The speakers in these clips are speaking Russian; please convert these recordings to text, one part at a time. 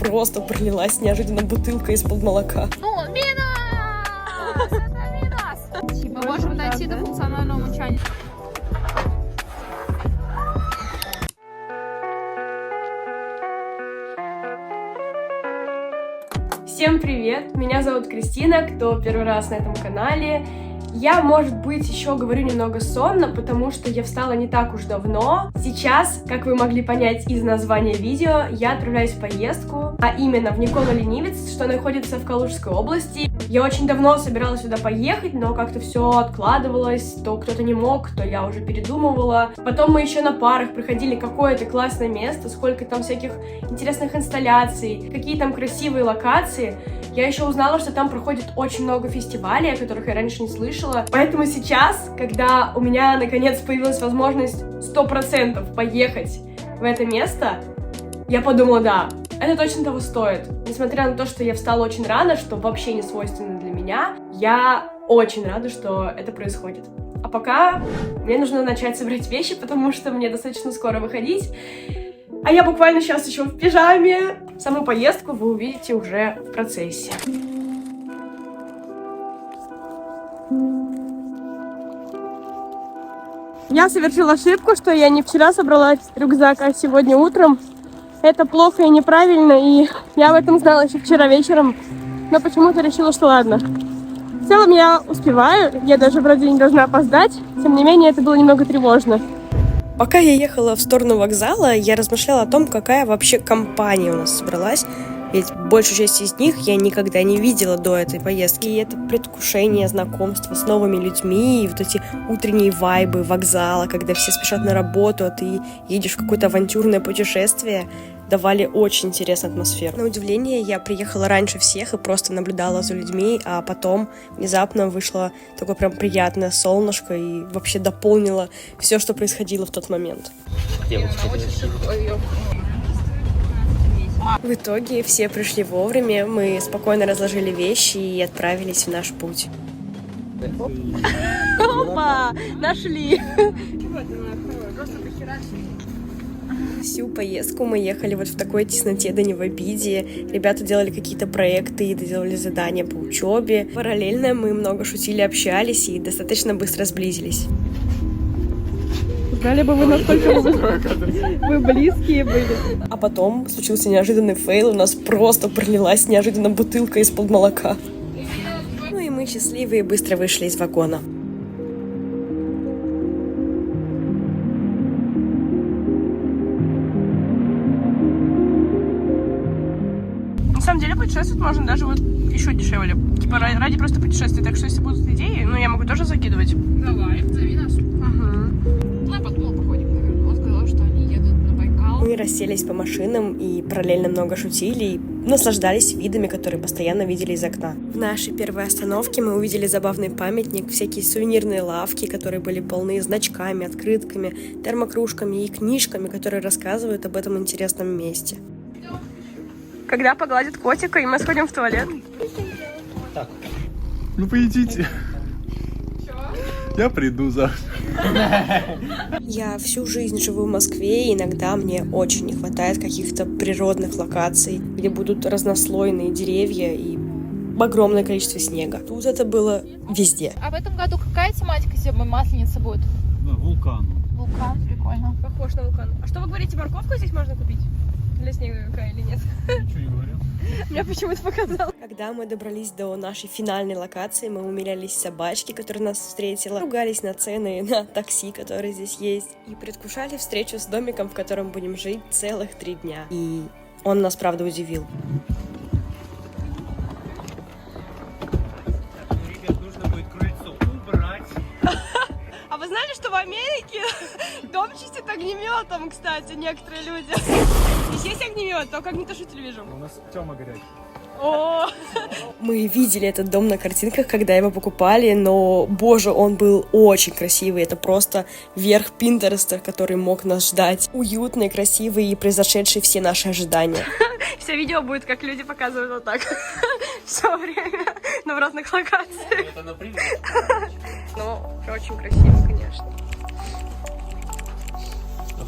просто пролилась неожиданно бутылка из-под молока. Ну, минус! Это минус! Мы можем дойти до функционального мычания. Всем привет! Меня зовут Кристина, кто первый раз на этом канале. Я, может быть, еще говорю немного сонно, потому что я встала не так уж давно. Сейчас, как вы могли понять из названия видео, я отправляюсь в поездку, а именно в Никола-Ленивец, что находится в Калужской области. Я очень давно собиралась сюда поехать, но как-то все откладывалось, то кто-то не мог, то я уже передумывала. Потом мы еще на парах проходили какое-то классное место, сколько там всяких интересных инсталляций, какие там красивые локации. Я еще узнала, что там проходит очень много фестивалей, о которых я раньше не слышала. Поэтому сейчас, когда у меня наконец появилась возможность 100% поехать в это место, я подумала, да, это точно того стоит. Несмотря на то, что я встала очень рано, что вообще не свойственно для меня, я очень рада, что это происходит. А пока мне нужно начать собирать вещи, потому что мне достаточно скоро выходить. А я буквально сейчас еще в пижаме. Саму поездку вы увидите уже в процессе. Я совершила ошибку, что я не вчера собрала рюкзак, а сегодня утром. Это плохо и неправильно, и я об этом знала еще вчера вечером, но почему-то решила, что ладно. В целом я успеваю, я даже вроде не должна опоздать, тем не менее это было немного тревожно. Пока я ехала в сторону вокзала, я размышляла о том, какая вообще компания у нас собралась. Ведь большую часть из них я никогда не видела до этой поездки. И это предвкушение знакомства с новыми людьми, и вот эти утренние вайбы вокзала, когда все спешат на работу, а ты едешь в какое-то авантюрное путешествие, давали очень интересную атмосферу. На удивление, я приехала раньше всех и просто наблюдала за людьми, а потом внезапно вышло такое прям приятное солнышко и вообще дополнило все, что происходило в тот момент. В итоге все пришли вовремя, мы спокойно разложили вещи и отправились в наш путь. Опа! Нашли! Всю поездку мы ехали вот в такой тесноте, да не в обиде. Ребята делали какие-то проекты, делали задания по учебе. Параллельно мы много шутили, общались и достаточно быстро сблизились. Знали бы вы, насколько вы близкие были. А потом случился неожиданный фейл, у нас просто пролилась неожиданно бутылка из-под молока. Ну и мы счастливые быстро вышли из вагона. На самом деле путешествовать можно даже вот еще дешевле. Типа ради просто путешествий. Так что если будут идеи, ну я могу тоже закидывать. Давай, зови нас. Ну, я подумала, походим, наверное. Он сказал, что они едут на Байкал. Мы расселись по машинам и параллельно много шутили и наслаждались видами, которые постоянно видели из окна. В нашей первой остановке мы увидели забавный памятник, всякие сувенирные лавки, которые были полны значками, открытками, термокружками и книжками, которые рассказывают об этом интересном месте. Когда погладит котика, и мы сходим в туалет. Так. Ну поедите. Я приду завтра. Я всю жизнь живу в Москве, и иногда мне очень не хватает каких-то природных локаций, где будут разнослойные деревья и огромное количество снега. Тут это было везде. А в этом году какая тематика зимой масленица будет? Да, вулкан. Вулкан, прикольно. Похож на вулкан. А что вы говорите, морковку здесь можно купить? Для снеговика или нет? Ничего не говорил. Мне почему-то показалось. Когда мы добрались до нашей финальной локации, мы умилялись собачке, которая нас встретила, ругались на цены на такси, которые здесь есть, и предвкушали встречу с домиком, в котором будем жить целых 3 дня. И он нас, правда, удивил. Ребят, нужно будет крыльцо убрать. А вы знали, что в Америке дом чистят огнеметом, кстати, некоторые люди? Здесь есть огнемет, только огнетушитель вижу. У нас Тёма горячий. О! Мы видели этот дом на картинках, когда его покупали, но, боже, он был очень красивый. Это просто верх Пинтереста, который мог нас ждать. Уютный, красивый и произошедший все наши ожидания. Все видео будет, как люди показывают вот так. Все время, но в разных локациях. Это например. Ну, очень красиво, конечно.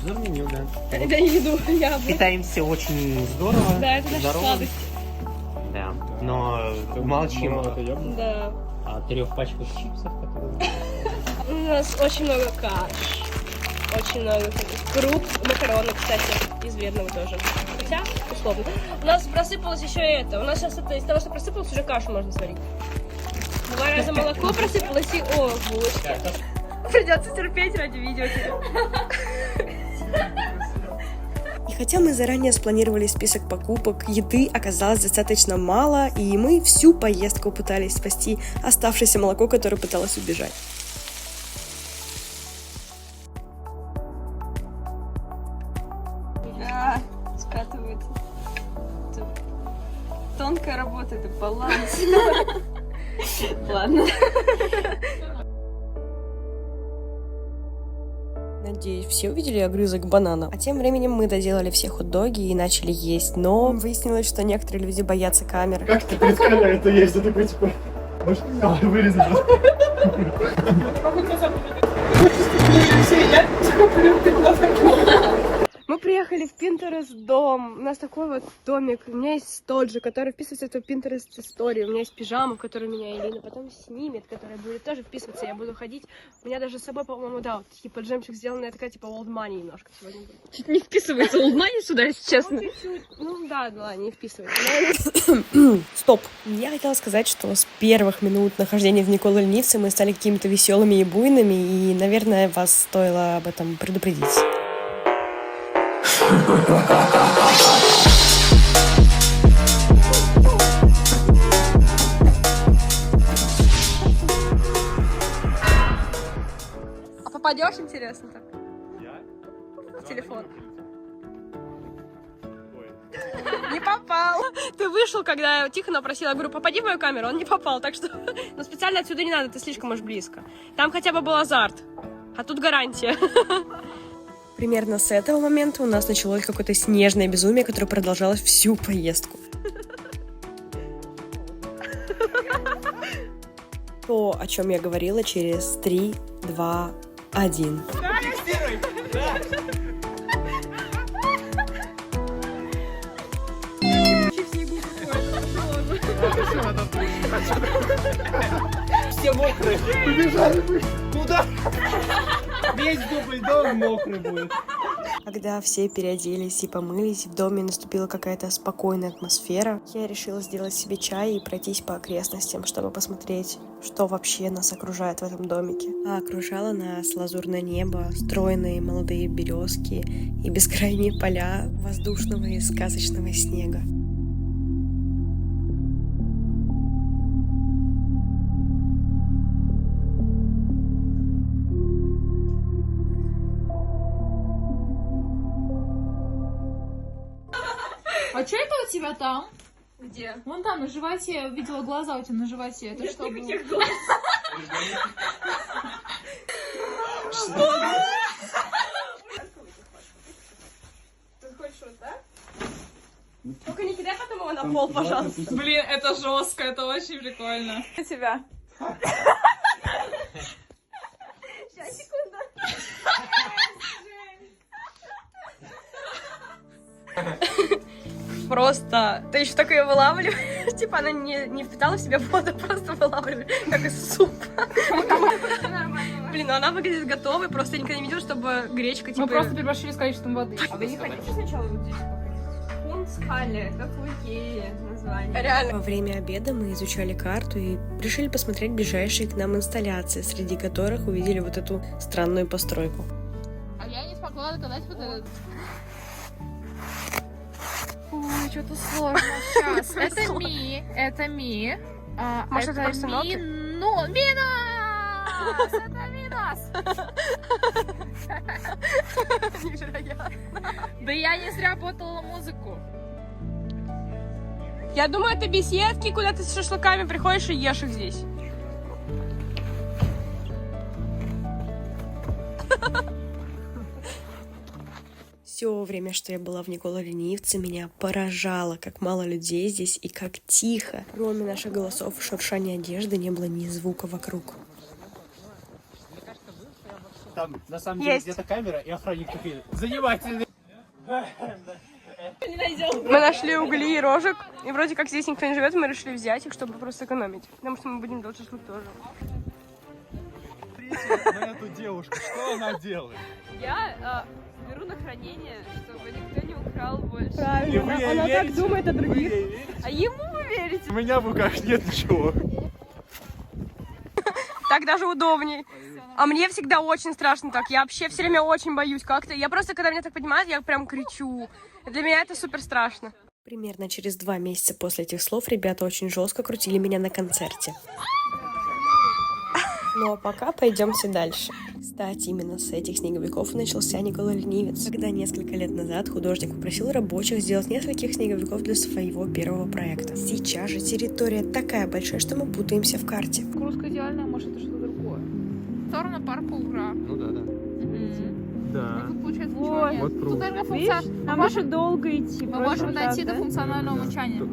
Обзор меню, да. Это еду, я бы. Питаемся очень здорово. Да, это наша здорово. сладость. Да, но молчим Да. о 3 пачках чипсов, которые... У нас очень много каш. Очень много круп, макароны, кстати, из вредного тоже. Хотя, условно. У нас просыпалось еще и это. У нас сейчас это из того, что просыпалось, уже кашу можно сварить. 2 раза молоко просыпалось и булочки. Придется терпеть ради видео. И хотя мы заранее спланировали список покупок, еды оказалось достаточно мало, и мы всю поездку пытались спасти оставшееся молоко, которое пыталось убежать. Да, скатывается. Это тонкая работа, это баланс. Ладно. Надеюсь, все увидели огрызок банана. А тем временем мы доделали все хот-доги и начали есть, но выяснилось, что некоторые люди боятся камеры. Как ты представляешь, это есть? Я такой, типа, может, вырезать? Мы приехали в Pinterest дом. У нас такой вот домик. У меня есть тот же, который вписывается в эту Pinterest историю. У меня есть пижама, которую меня Элина потом снимет, которая будет тоже вписываться. Я буду ходить. У меня даже с собой, по-моему, да, вот типа джемчик сделанная такая, типа old money немножко сегодня будет. Чуть не вписывается old money сюда, если честно. Ну, чуть-чуть. Ну да, да, не вписывается. Стоп! Я хотела сказать, что с первых минут нахождения в Никола Ленивце мы стали какими-то веселыми и буйными, и, наверное, вас стоило об этом предупредить. А попадешь, интересно так? В телефон. Не попал. Ты вышел, когда я Тихона просила, я говорю, попади в мою камеру, он не попал, так что... Но специально отсюда не надо, ты слишком уж близко. Там хотя бы был азарт, а тут гарантия. Примерно с этого момента у нас началось какое-то снежное безумие, которое продолжалось всю поездку. То, о чем я говорила через 3, 2, 1. Все мокрые. Побежали мы. Куда? Весь дубль дом мокрый будет. Когда все переоделись и помылись, в доме наступила какая-то спокойная атмосфера. Я решила сделать себе чай и пройтись по окрестностям, чтобы посмотреть, что вообще нас окружает в этом домике. А окружало нас лазурное небо, стройные молодые березки и бескрайние поля воздушного и сказочного снега. А что это у тебя там? Где? Вон там на животе, я видела глаза у тебя на животе. Это что было? Ты хочешь вот так? Только не кидай потом его на пол, пожалуйста. Блин, это жестко, это очень прикольно. У тебя. Сейчас, секунду. Просто ты еще так ее вылавливаешь. Типа она не впитала в себя воду, просто вылавливаешь, как из супа. Блин, ну она выглядит готовой, просто я никогда не видела, чтобы гречка типа... Мы просто переборщили с количеством воды. А вы не хотите сначала вот здесь покрыть? Кунстхалле, как в Икее название. Реально. Во время обеда мы изучали карту и решили посмотреть ближайшие к нам инсталляции, среди которых увидели вот эту странную постройку. А я не смогла доказать вот этот. Ой, что-то сложно. Сейчас, это ми. Может, это это просто ноты? Минус! Это минус! Невероятно. Да я не зря ботала музыку. Я думаю, это беседки, куда ты с шашлыками приходишь и ешь их здесь. Все время, что я была в Никола Ленивце, меня поражало, как мало людей здесь и как тихо. Кроме наших голосов и шуршания одежды не было ни звука вокруг. Там на самом деле Есть. где-то камера и охранник такой занимательный. Мы нашли угли и рожек, и вроде как здесь никто не живет, мы решили взять их, чтобы просто экономить. Потому что мы будем делать шашлык тоже. На эту девушку, что она делает? Я беру на хранение, чтобы никто не украл больше. Правильно, И вы ей она так верите? думает о других. А ему вы верите? У меня в руках нет ничего. Так даже удобней. А мне всегда очень страшно так. Я вообще все время очень боюсь как-то. Я просто, когда меня так поднимают, я прям кричу. Для меня это супер страшно. Примерно через 2 месяца после этих слов ребята очень жестко крутили меня на концерте. Ну а пока пойдемте дальше. Кстати, именно с этих снеговиков начался Никола Ленивец, когда несколько лет назад художник попросил рабочих сделать нескольких снеговиков для своего первого проекта. Сейчас же территория такая большая, что мы путаемся в карте. Курска идеальная, может, это что-то другое. Сторона парка Угра. Ну да. Да. Тут получается Вот. ничего нет. Вот Тут только функция. Нам еще долго идти. Мы можем дойти до функционального мычания.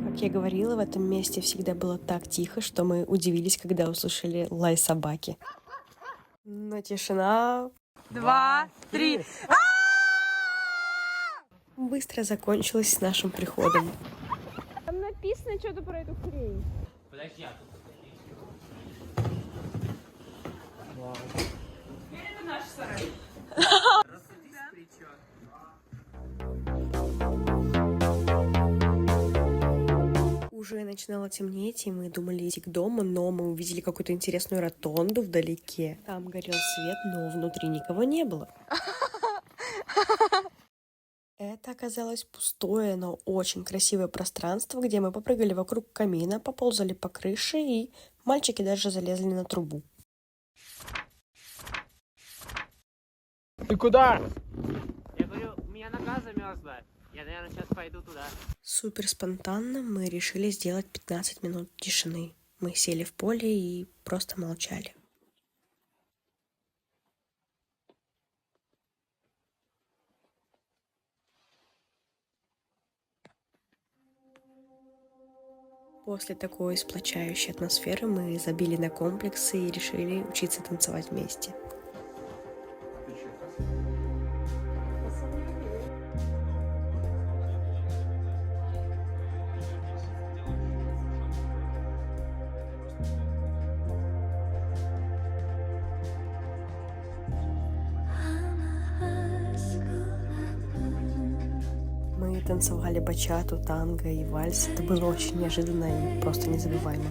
Как я говорила, в этом месте всегда было так тихо, что мы удивились, когда услышали лай собаки. Но тишина 2, 3. быстро закончилась с нашим приходом. Там написано что-то про эту хрень. Подожди, а тут Это наш сарай. Уже начинало темнеть, и мы думали идти к дому, но мы увидели какую-то интересную ротонду вдалеке. Там горел свет, но внутри никого не было. Это оказалось пустое, но очень красивое пространство, где мы попрыгали вокруг камина, поползали по крыше, и мальчики даже залезли на трубу. Ты куда? Я говорю, у меня нога замерзла. Я, наверное, сейчас пойду туда. Супер спонтанно мы решили сделать 15 минут тишины. Мы сели в поле и просто молчали. После такой сплочающей атмосферы мы забили на комплексы и решили учиться танцевать вместе. Мы танцевали бачату, танго и вальс. Это было очень неожиданно и просто незабываемо.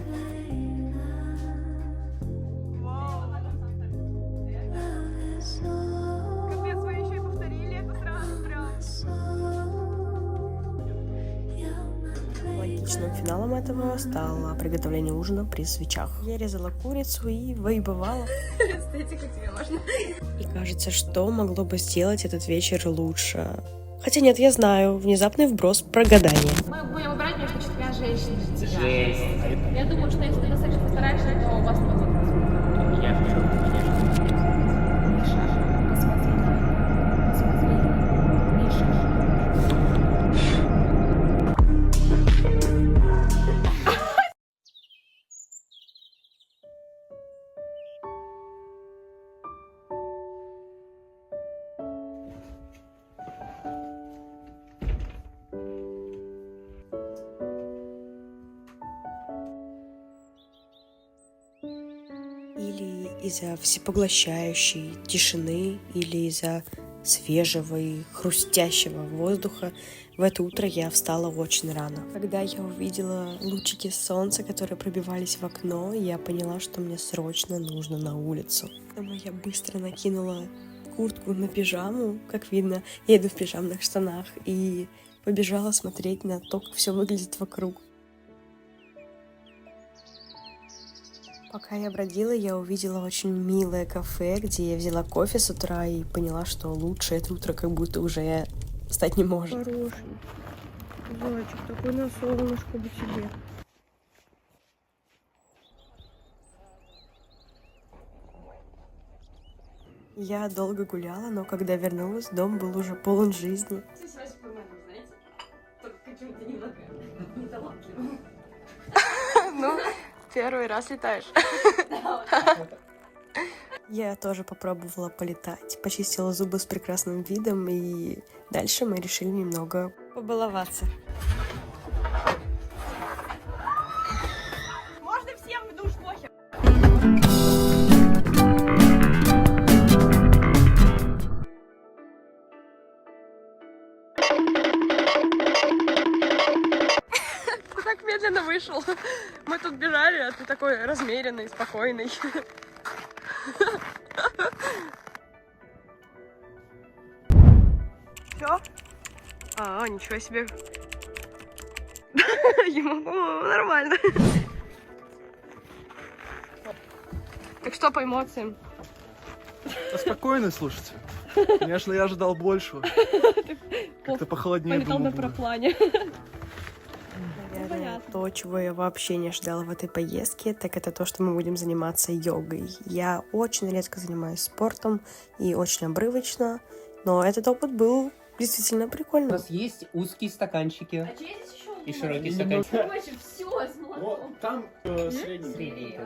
Капец, вы еще и повторили это сразу прям. Логичным финалом этого стало приготовление ужина при свечах. Я резала курицу и вайбовала. Эстетика тебе важна. И кажется, что могло бы сделать этот вечер лучше. Хотя нет, я знаю, внезапный вброс про гадание. Мы будем выбирать между 4 женщинами. Жесть. Я думаю, что если ты достаточно постараешься, то у вас не будет. Я хочу, конечно. Миша, посмотри. Посмотри. Миша. Или из-за всепоглощающей тишины, или из-за свежего и хрустящего воздуха, в это утро я встала очень рано. Когда я увидела лучики солнца, которые пробивались в окно, я поняла, что мне срочно нужно на улицу. Поэтому я быстро накинула куртку на пижаму, как видно, я иду в пижамных штанах, и побежала смотреть на то, как все выглядит вокруг. Пока я бродила, я увидела очень милое кафе, где я взяла кофе с утра и поняла, что лучше это утро как будто уже стать не может. Хороший. Зайчик, такой на солнышко бы тебе. Я долго гуляла, но когда вернулась, дом был уже полон жизни. Ну, первый раз летаешь. Я тоже попробовала полетать, почистила зубы с прекрасным видом, и дальше мы решили немного побаловаться. Можно всем в душ, похер. Ты так медленно вышел. Мы тут бежали, а ты такой размеренный, спокойный. Все? А, ничего себе. Ему нормально. Так что по эмоциям? Спокойно, слушайте. Конечно, я ожидал большего. Как-то похолоднее Полетал было на бы. параплане. Наверное, то, чего я вообще не ожидала в этой поездке, так это то, что мы будем заниматься йогой. Я очень редко занимаюсь спортом и очень обрывочно, но этот опыт был действительно У прикольным. нас есть узкие стаканчики и широкие Немного. стаканчики. Короче, все, с молоком. Там средний.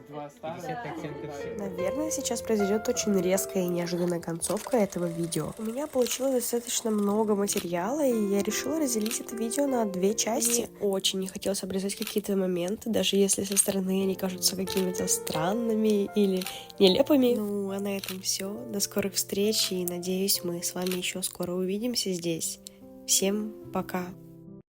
Два старых. 50 оттенков серого. Наверное, сейчас произойдет очень резкая и неожиданная концовка этого видео. У меня получилось достаточно много материала, и я решила разделить это видео на 2 части. Мне очень не хотелось обрезать какие-то моменты, даже если со стороны они кажутся какими-то странными или нелепыми. Ну, а на этом все. До скорых встреч, и надеюсь, мы с вами еще скоро увидимся здесь. Всем пока!